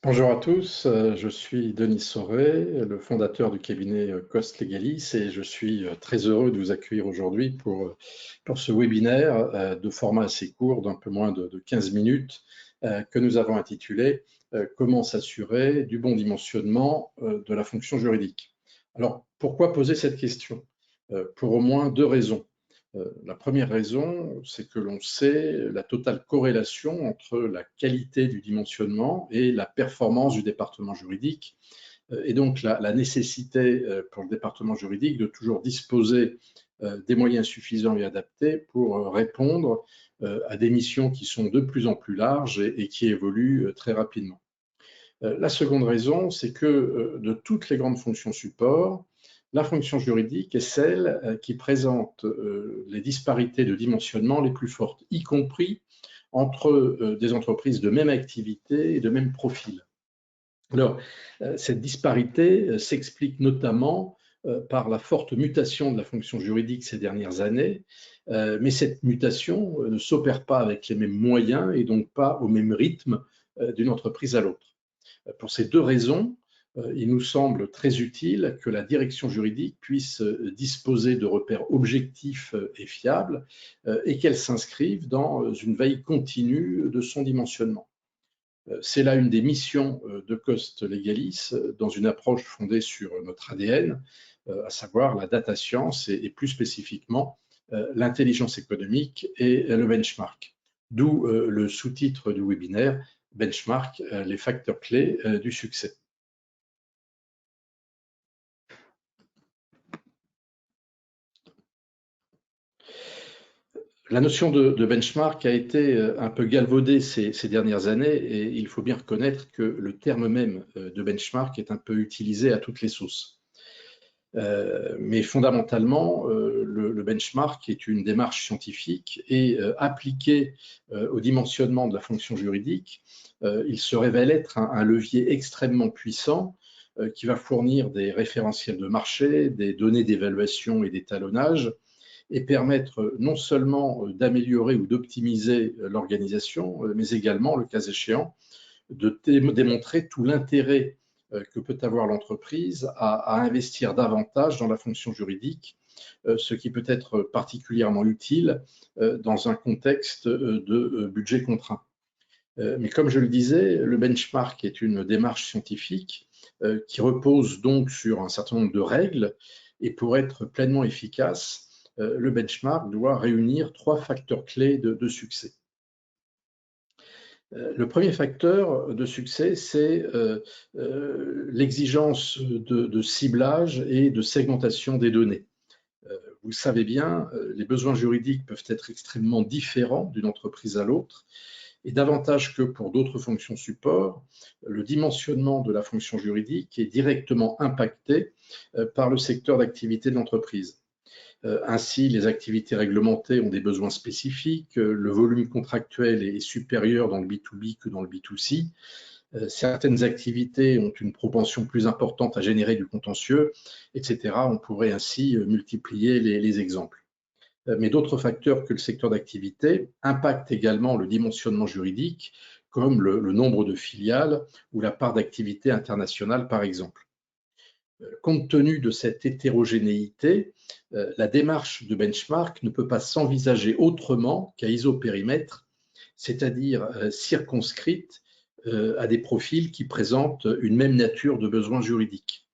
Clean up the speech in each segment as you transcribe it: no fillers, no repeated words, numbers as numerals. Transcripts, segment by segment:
Bonjour à tous, je suis Denis Sauré, le fondateur du cabinet Cost Legalis et je suis très heureux de vous accueillir aujourd'hui pour ce webinaire de format assez court d'un peu moins de 15 minutes que nous avons intitulé Comment s'assurer du bon dimensionnement de la fonction juridique. Alors, pourquoi poser cette question? Pour au moins deux raisons. La première raison, c'est que l'on sait la totale corrélation entre la qualité du dimensionnement et la performance du département juridique, et donc la nécessité pour le département juridique de toujours disposer des moyens suffisants et adaptés pour répondre à des missions qui sont de plus en plus larges et qui évoluent très rapidement. La seconde raison, c'est que de toutes les grandes fonctions support, la fonction juridique est celle qui présente les disparités de dimensionnement les plus fortes, y compris entre des entreprises de même activité et de même profil. Alors, cette disparité s'explique notamment par la forte mutation de la fonction juridique ces dernières années, mais cette mutation ne s'opère pas avec les mêmes moyens et donc pas au même rythme d'une entreprise à l'autre. Pour ces deux raisons, il nous semble très utile que la direction juridique puisse disposer de repères objectifs et fiables et qu'elle s'inscrive dans une veille continue de son dimensionnement. C'est là une des missions de Cost Legalis dans une approche fondée sur notre ADN, à savoir la data science et plus spécifiquement l'intelligence économique et le benchmark. D'où le sous-titre du webinaire, Benchmark, les facteurs clés du succès. La notion de benchmark a été un peu galvaudée ces dernières années et il faut bien reconnaître que le terme même de benchmark est un peu utilisé à toutes les sauces. Mais fondamentalement, le benchmark est une démarche scientifique et appliqué au dimensionnement de la fonction juridique, il se révèle être un levier extrêmement puissant qui va fournir des référentiels de marché, des données d'évaluation et d'étalonnage et permettre non seulement d'améliorer ou d'optimiser l'organisation, mais également, le cas échéant, de démontrer tout l'intérêt que peut avoir l'entreprise à investir davantage dans la fonction juridique, ce qui peut être particulièrement utile dans un contexte de budget contraint. Mais comme je le disais, le benchmark est une démarche scientifique qui repose donc sur un certain nombre de règles et pour être pleinement efficace, le benchmark doit réunir trois facteurs clés de succès. Le premier facteur de succès, c'est l'exigence de ciblage et de segmentation des données. Vous le savez bien, les besoins juridiques peuvent être extrêmement différents d'une entreprise à l'autre et davantage que pour d'autres fonctions support, le dimensionnement de la fonction juridique est directement impacté par le secteur d'activité de l'entreprise. Ainsi, les activités réglementées ont des besoins spécifiques, le volume contractuel est supérieur dans le B2B que dans le B2C. Certaines activités ont une propension plus importante à générer du contentieux, etc. On pourrait ainsi multiplier les exemples. Mais d'autres facteurs que le secteur d'activité impactent également le dimensionnement juridique, comme le nombre de filiales ou la part d'activité internationale, par exemple. Compte tenu de cette hétérogénéité, la démarche de benchmark ne peut pas s'envisager autrement qu'à isopérimètre, c'est-à-dire circonscrite à des profils qui présentent une même nature de besoins juridiques.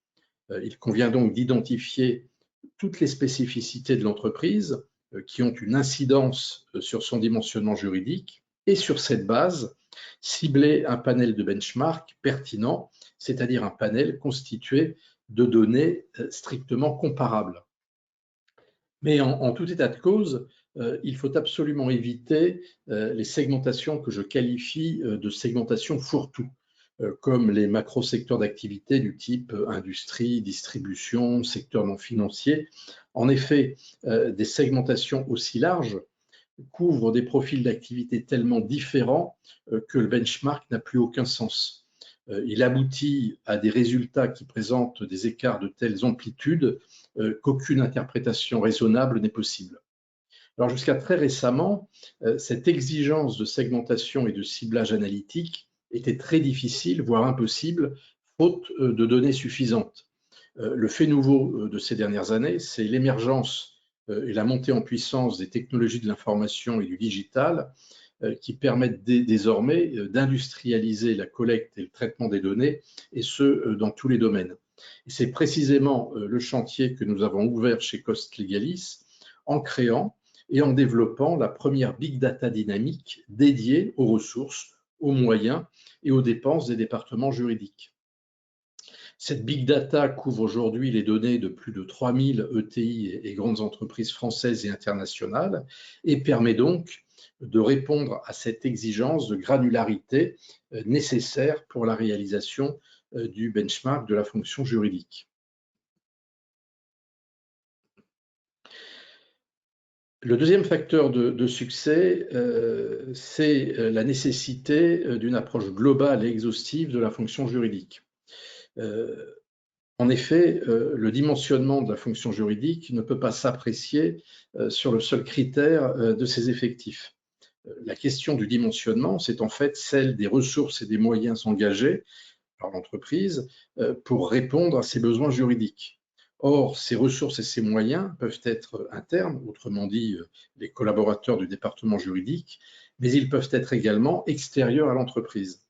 Il convient donc d'identifier toutes les spécificités de l'entreprise qui ont une incidence sur son dimensionnement juridique et sur cette base, cibler un panel de benchmark pertinent, c'est-à-dire un panel constitué de données strictement comparables. Mais en tout état de cause, il faut absolument éviter les segmentations que je qualifie de segmentation fourre-tout, comme les macro-secteurs d'activité du type industrie, distribution, secteur non financier. En effet, des segmentations aussi larges couvrent des profils d'activité tellement différents que le benchmark n'a plus aucun sens. Il aboutit à des résultats qui présentent des écarts de telles amplitudes qu'aucune interprétation raisonnable n'est possible. Alors jusqu'à très récemment, cette exigence de segmentation et de ciblage analytique était très difficile, voire impossible, faute de données suffisantes. Le fait nouveau de ces dernières années, c'est l'émergence et la montée en puissance des technologies de l'information et du digital qui permettent désormais d'industrialiser la collecte et le traitement des données, et ce, dans tous les domaines. Et c'est précisément le chantier que nous avons ouvert chez Cost Legalis en créant et en développant la première Big Data dynamique dédiée aux ressources, aux moyens et aux dépenses des départements juridiques. Cette Big Data couvre aujourd'hui les données de plus de 3000 ETI et grandes entreprises françaises et internationales et permet donc de répondre à cette exigence de granularité nécessaire pour la réalisation du benchmark de la fonction juridique. Le deuxième facteur de succès, c'est la nécessité d'une approche globale et exhaustive de la fonction juridique. En effet, le dimensionnement de la fonction juridique ne peut pas s'apprécier sur le seul critère de ses effectifs. La question du dimensionnement, c'est en fait celle des ressources et des moyens engagés par l'entreprise pour répondre à ses besoins juridiques. Or, ces ressources et ces moyens peuvent être internes, autrement dit les collaborateurs du département juridique, mais ils peuvent être également extérieurs à l'entreprise.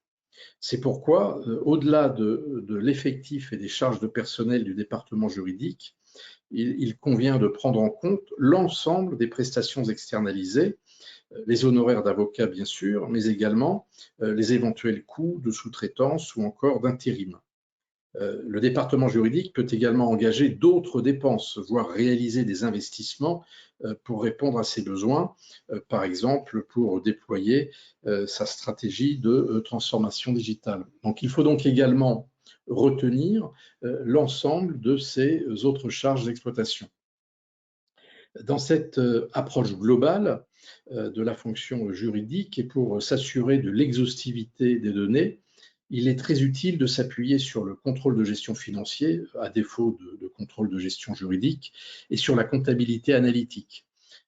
C'est pourquoi, au-delà de l'effectif et des charges de personnel du département juridique, il convient de prendre en compte l'ensemble des prestations externalisées, les honoraires d'avocat bien sûr, mais également les éventuels coûts de sous-traitance ou encore d'intérim. Le département juridique peut également engager d'autres dépenses, voire réaliser des investissements pour répondre à ses besoins, par exemple pour déployer sa stratégie de transformation digitale. Donc il faut donc également retenir l'ensemble de ces autres charges d'exploitation. Dans cette approche globale de la fonction juridique et pour s'assurer de l'exhaustivité des données, il est très utile de s'appuyer sur le contrôle de gestion financier, à défaut de contrôle de gestion juridique, et sur la comptabilité analytique.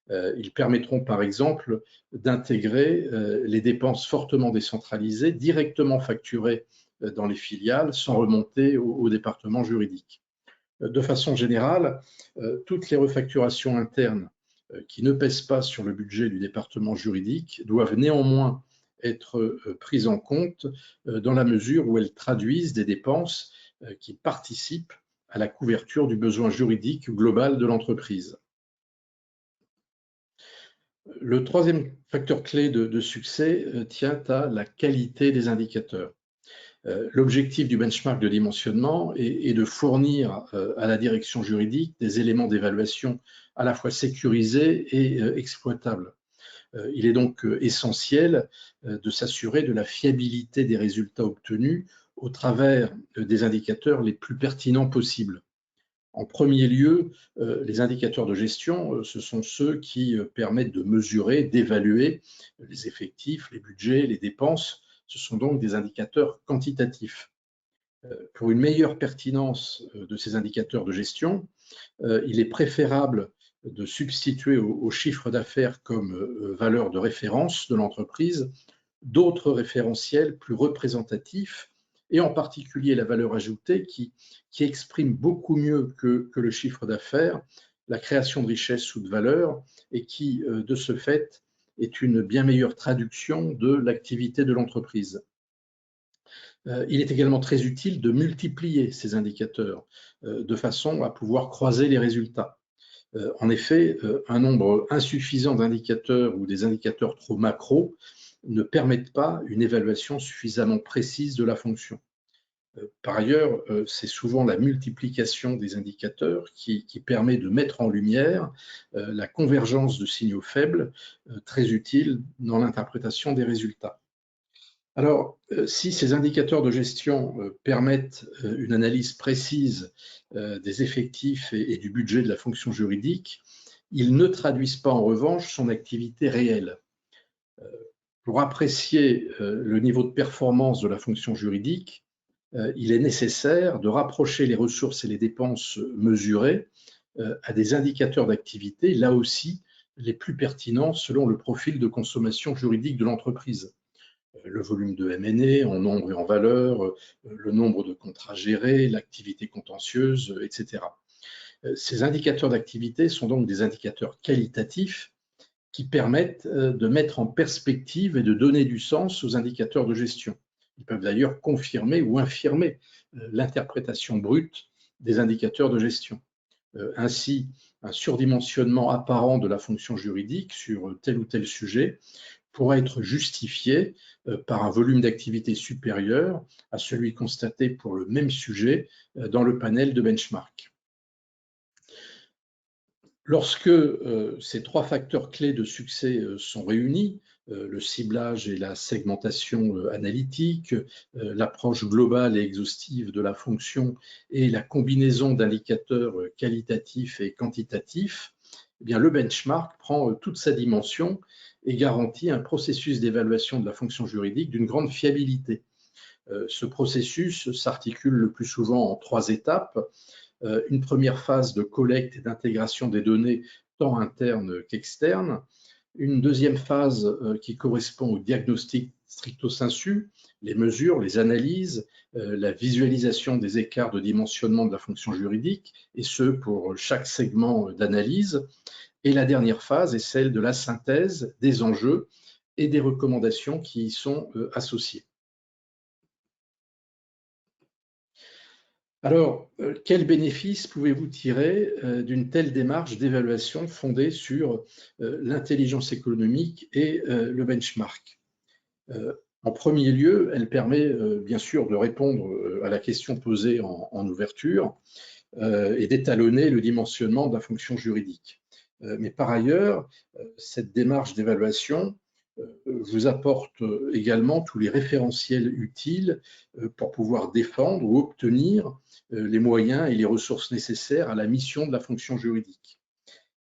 Ils permettront par exemple d'intégrer les dépenses fortement décentralisées, directement facturées dans les filiales, sans remonter au département juridique. De façon générale, toutes les refacturations internes qui ne pèsent pas sur le budget du département juridique doivent néanmoins être prises en compte dans la mesure où elles traduisent des dépenses qui participent à la couverture du besoin juridique global de l'entreprise. Le troisième facteur clé de succès tient à la qualité des indicateurs. L'objectif du benchmark de dimensionnement est de fournir à la direction juridique des éléments d'évaluation à la fois sécurisés et exploitables. Il est donc essentiel de s'assurer de la fiabilité des résultats obtenus au travers des indicateurs les plus pertinents possibles. En premier lieu, les indicateurs de gestion, ce sont ceux qui permettent de mesurer, d'évaluer les effectifs, les budgets, les dépenses. Ce sont donc des indicateurs quantitatifs. Pour une meilleure pertinence de ces indicateurs de gestion, il est préférable de substituer au chiffre d'affaires comme valeur de référence de l'entreprise d'autres référentiels plus représentatifs, et en particulier la valeur ajoutée qui exprime beaucoup mieux que le chiffre d'affaires la création de richesse ou de valeur, et qui, de ce fait, est une bien meilleure traduction de l'activité de l'entreprise. Il est également très utile de multiplier ces indicateurs de façon à pouvoir croiser les résultats. En effet, un nombre insuffisant d'indicateurs ou des indicateurs trop macro ne permettent pas une évaluation suffisamment précise de la fonction. Par ailleurs, c'est souvent la multiplication des indicateurs qui permet de mettre en lumière la convergence de signaux faibles, très utiles dans l'interprétation des résultats. Alors, si ces indicateurs de gestion permettent une analyse précise des effectifs et du budget de la fonction juridique, ils ne traduisent pas en revanche son activité réelle. Pour apprécier le niveau de performance de la fonction juridique, il est nécessaire de rapprocher les ressources et les dépenses mesurées à des indicateurs d'activité, là aussi les plus pertinents selon le profil de consommation juridique de l'entreprise. le volume de M&A en nombre et en valeur, le nombre de contrats gérés, l'activité contentieuse, etc. Ces indicateurs d'activité sont donc des indicateurs qualitatifs qui permettent de mettre en perspective et de donner du sens aux indicateurs de gestion. Ils peuvent d'ailleurs confirmer ou infirmer l'interprétation brute des indicateurs de gestion. Ainsi, un surdimensionnement apparent de la fonction juridique sur tel ou tel sujet pourra être justifié par un volume d'activité supérieur à celui constaté pour le même sujet dans le panel de benchmark. Lorsque ces trois facteurs clés de succès sont réunis, le ciblage et la segmentation analytique, l'approche globale et exhaustive de la fonction et la combinaison d'indicateurs qualitatifs et quantitatifs, eh bien, le benchmark prend toute sa dimension et garantit un processus d'évaluation de la fonction juridique d'une grande fiabilité. Ce processus s'articule le plus souvent en trois étapes. Une première phase de collecte et d'intégration des données tant internes qu'externes, une deuxième phase qui correspond au diagnostic stricto sensu, les mesures, les analyses, la visualisation des écarts de dimensionnement de la fonction juridique, et ce pour chaque segment d'analyse. Et la dernière phase est celle de la synthèse des enjeux et des recommandations qui y sont associées. Alors, quels bénéfices pouvez-vous tirer d'une telle démarche d'évaluation fondée sur l'intelligence économique et le benchmark? En premier lieu, elle permet bien sûr de répondre à la question posée en ouverture et d'étalonner le dimensionnement de la fonction juridique. Mais par ailleurs, cette démarche d'évaluation vous apporte également tous les référentiels utiles pour pouvoir défendre ou obtenir les moyens et les ressources nécessaires à la mission de la fonction juridique.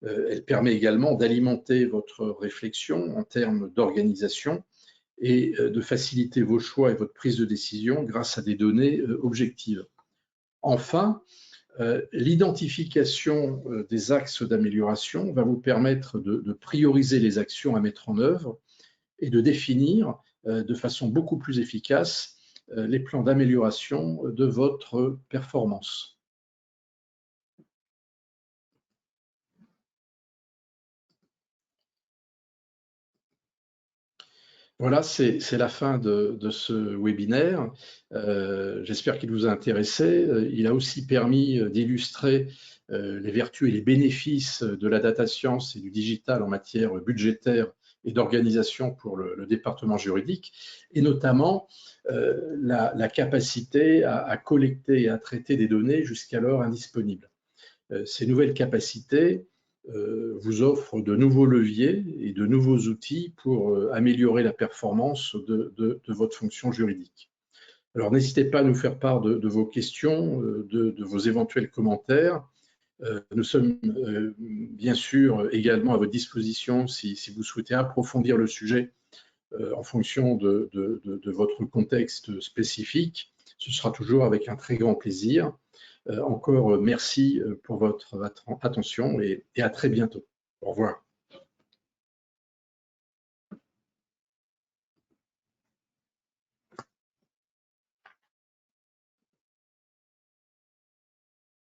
Elle permet également d'alimenter votre réflexion en termes d'organisation et de faciliter vos choix et votre prise de décision grâce à des données objectives. Enfin, l'identification des axes d'amélioration va vous permettre de prioriser les actions à mettre en œuvre et de définir de façon beaucoup plus efficace les plans d'amélioration de votre performance. Voilà, c'est la fin de ce webinaire. J'espère qu'il vous a intéressé. Il a aussi permis d'illustrer les vertus et les bénéfices de la data science et du digital en matière budgétaire et d'organisation pour le département juridique, et notamment la capacité à collecter et à traiter des données jusqu'alors indisponibles. Ces nouvelles capacités vous offrent de nouveaux leviers et de nouveaux outils pour améliorer la performance de votre fonction juridique. Alors, n'hésitez pas à nous faire part de vos questions, de vos éventuels commentaires. Nous sommes bien sûr également à votre disposition si vous souhaitez approfondir le sujet en fonction de votre contexte spécifique. Ce sera toujours avec un très grand plaisir. Encore merci pour votre attention et à très bientôt. Au revoir.